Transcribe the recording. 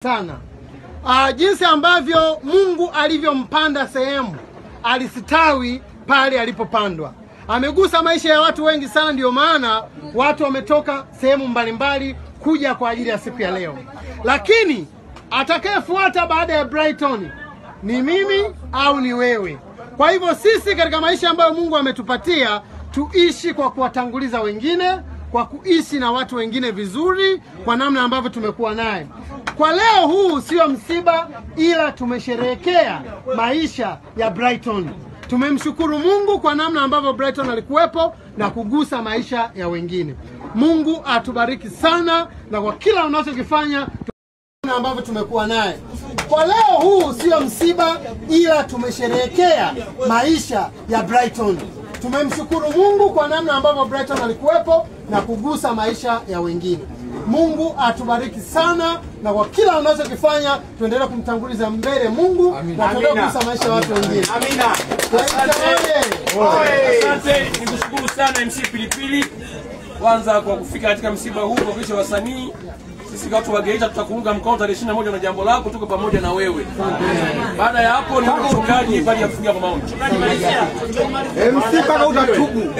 Sana. Jinsi ambavyo Mungu alivyompanda sehemu, alistawi pale alipopandwa. Amegusa maisha ya watu wengi sana, ndio maana watu wametoka sehemu mbalimbali kuja kwa ajili ya siku ya leo. Lakini atakayefuata baada ya Brighton ni mimi au ni wewe? Kwa hivyo sisi katika maisha ambayo Mungu ametupatia, tuishi kwa kuwatanguliza wengine, kwa kuishi na watu wengine vizuri kwa namna ambavyo tumekuwa naye. Kwa leo huu sio msiba, ila tumesherehekea maisha ya Brighton. Tumemshukuru Mungu kwa namna ambavyo Brighton alikuwepo na kugusa maisha ya wengine. Mungu atubariki sana na kwa kila unachokifanya ambavyo tumekuwa naye. Kwa leo huu sio msiba, ila tumesherehekea maisha ya Brighton. Tumemshukuru Mungu kwa namna ambavyo Brighton alikuwepo na kugusa maisha ya wengine. Mungu atubariki sana na kwa kila unachokifanya tuendelee kumtanguliza mbele Mungu na tuendelee kugusa maisha ya watu wengine. Amina. Asante, nikushukuru sana MC Pilipili kwanza kwa kufika katika msiba huu kwa kisha wasanii. Sisi watu wa Geita tutakuunga mkono tarehe 21 na jambo lako, tuko pamoja na wewe. Baada ya hapo ni mchungaji bali afungia kwa maombi. MC mpaka utatubu.